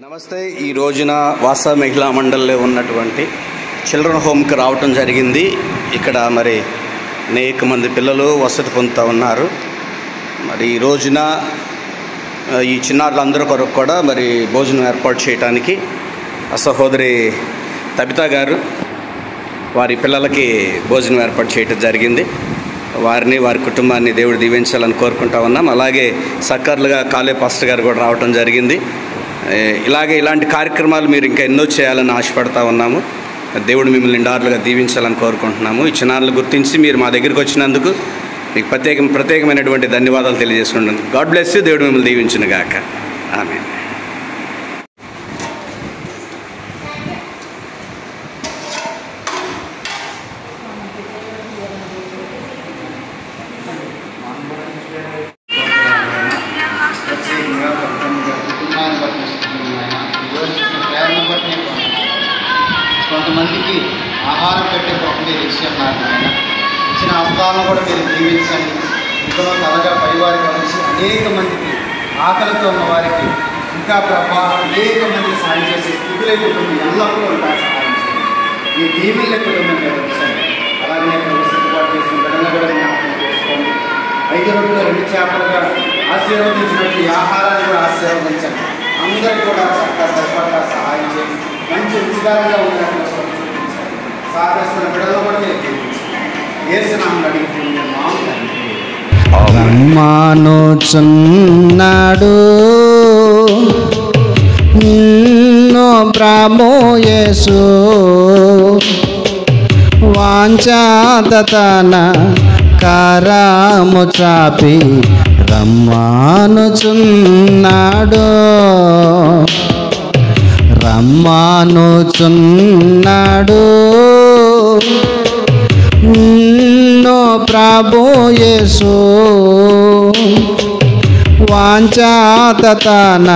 నమస్తే. ఈ రోజున వాసవి మహిళా మండలిలో ఉన్నటువంటి చిల్డ్రన్ హోమ్కి రావటం జరిగింది. ఇక్కడ మరి అనేక మంది పిల్లలు వసతి పొందుతూ ఉన్నారు. మరి ఈ రోజున ఈ చిన్నారులందరి కొరకు కూడా మరి భోజనం ఏర్పాటు చేయడానికి సహోదరి తబితా గారు వారి పిల్లలకి భోజనం ఏర్పాటు చేయటం జరిగింది. వారిని వారి కుటుంబాన్ని దేవుడు దీవించాలని కోరుకుంటా ఉన్నాం. అలాగే సక్కర్లుగా కాలే పాస్టర్ గారు కూడా రావటం జరిగింది. ఇలాంటి కార్యక్రమాలు మీరు ఇంకా ఎన్నో చేయాలని ఆశపడతా ఉన్నాము. దేవుడు మిమ్మల్ని నిండారులుగా దీవించాలని కోరుకుంటున్నాము. ఈ చిన్నారులు గుర్తించి మీరు మా దగ్గరికి వచ్చినందుకు మీకు ప్రత్యేకమైనటువంటి ధన్యవాదాలు తెలియజేసుకుంటాను. God bless you. దేవుడు మిమ్మల్ని దీవించును గాక. ఆమేన్. కొంతమందికి ఆహారం పెట్టే గొప్ప మీరు ఇచ్చున్నారు ఆయన. ఇచ్చిన హస్తాలను కూడా మీరు దీవించండి. ఇందులో తలగా పైవారికి వచ్చి అనేక మందికి ఆకలితో ఉన్న వారికి ఇంకా ప్రభా అనేక మంది సాయం చేసే స్థితిలో కుటుంబం ఎల్లప్పుడూ ఉంటా సహాయం చేయండి. ఈ దీవుల కుటుంబం మీద వచ్చండి. అలాగే సిద్ధపాటు చేసిన బిడ్డలను కూడా జ్ఞాపకం చేసుకోండి. 5 రోజులు 2 చేపలుగా ఆశీర్వదించినట్టు ఈ ఆహారాన్ని కూడా ఆశీర్వదించండి. అందరికీ కూడా చక్కగా సరిపడా సహాయం చేయండి. మంచి రుచికరంగా ఉన్నట్లు సాధిస్తున్న బిడ్డలు కూడా మీరు ఏసునామములో అడుగుతున్నాము తండ్రి. రమ్మానుచున్నాడు నిన్ను ప్రభు యేసు, వాంఛాతన కరము చాపి రమ్మానుచున్నాడు. రమ్మానుచున్నాడు నిన్ను ప్రభు యేసు, వాంఛాతన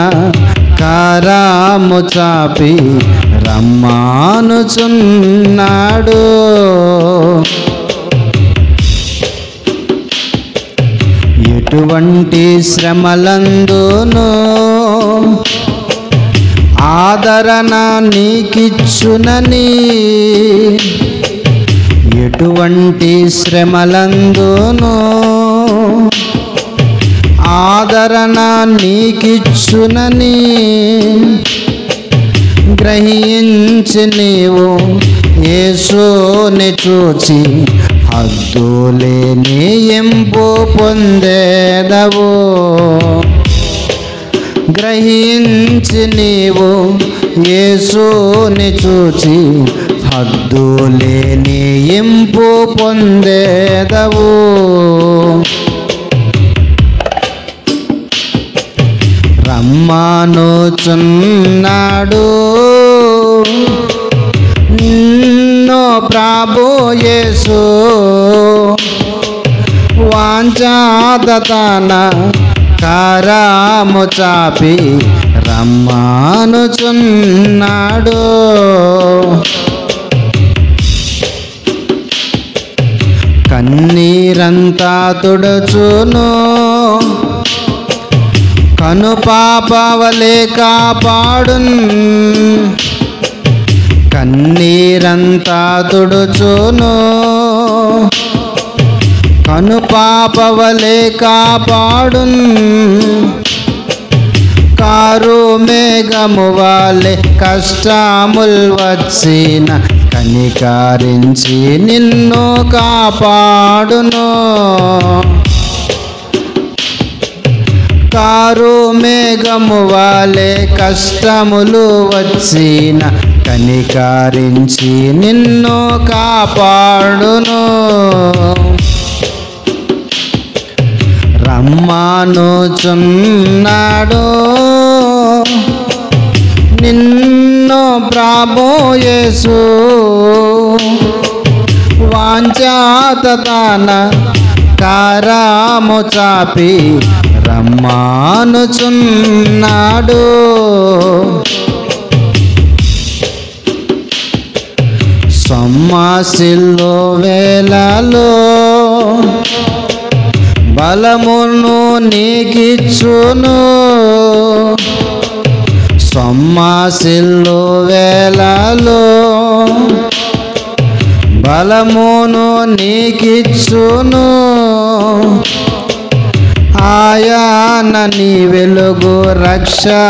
కరము చాపి రమ్మానుచున్నాడు. ఎటువంటి శ్రమలందును ఆదరణ నీకిచ్చునని, ఎటువంటి శ్రమలందును ఆదరణ నీకిచ్చునని గ్రహించి నీవు యేసుని చూచి హద్దులేని ఎంపు పొందేదవు. గ్రహించి నీవు యేసుని చూచి హద్దులేని ఇంపు పొందేదవు. రమ్మానుచున్నాడు నిన్ను ప్రభు యేసు, వాంఛాతన కరము చాపి రమ్మానుచున్నాడు. కన్నీరంతా తుడుచును, కను పాపవలే కాపాడున్. కన్నీరంతా తుడుచును, కను పాపవలే కాపాడున్. కారు మేఘము వాలే కష్టముల్ వచ్చిన కనికరించి నిన్ను కాపాడును. కారు మేఘము వాలే కష్టములు వచ్చిన కనికరించి నిన్ను కాపాడును. రమ్మానుచున్నాడు నిన్ను ప్రభు యేసు, వాంఛాతన కరము చాపి రమ్మానుచున్నాడు. సొమ్మసిల్లు వేళలో బలమును నీకిచ్చును సొమ్మసిల్లు వేళలో బలమును నీకిచ్చును, ఆయన నీ వెలుగు రక్షణయుండు.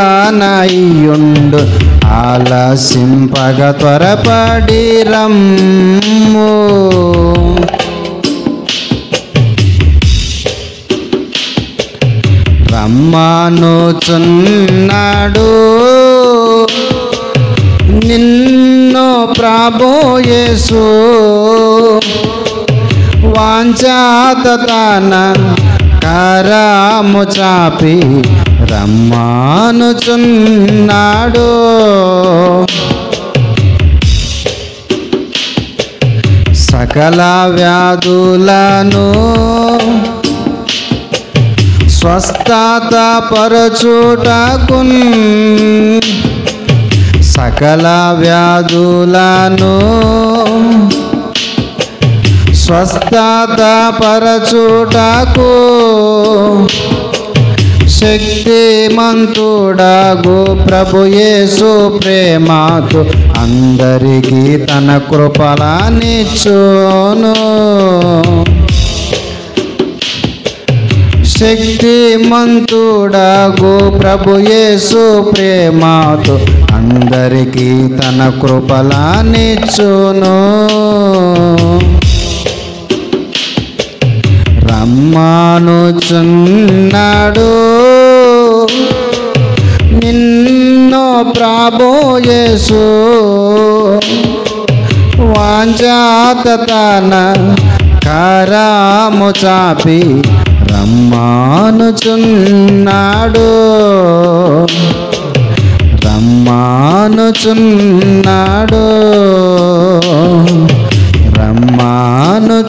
ఆలసింపగ త్వరపడి రమ్ము. రమ్మనుచున్నాడు నిన్ను ప్రభు యేసు, వాంఛాత తన కరము చాపి రమ్మనుచున్నాడు. సకల వ్యాధులను స్వస్థత పరచుటకు, సకల వ్యాధులను స్వస్థత పరచుటకు శక్తిమంతుడగు ప్రభు యేసు ప్రేమతో అందరికీ తన కృపలనిచ్చును. శక్తిమంతుడగు ప్రభు యేసు ప్రేమతో అందరికీ తన కృపలనిచ్చును. రమ్మనుచున్నాడు నిన్ను ప్రభు యేసు, వాంఛాత తన కరము చాపి రమ్మనుచున్నాడు. రమ్మనుచున్నాడు. రమ్మనుచున్నాడు.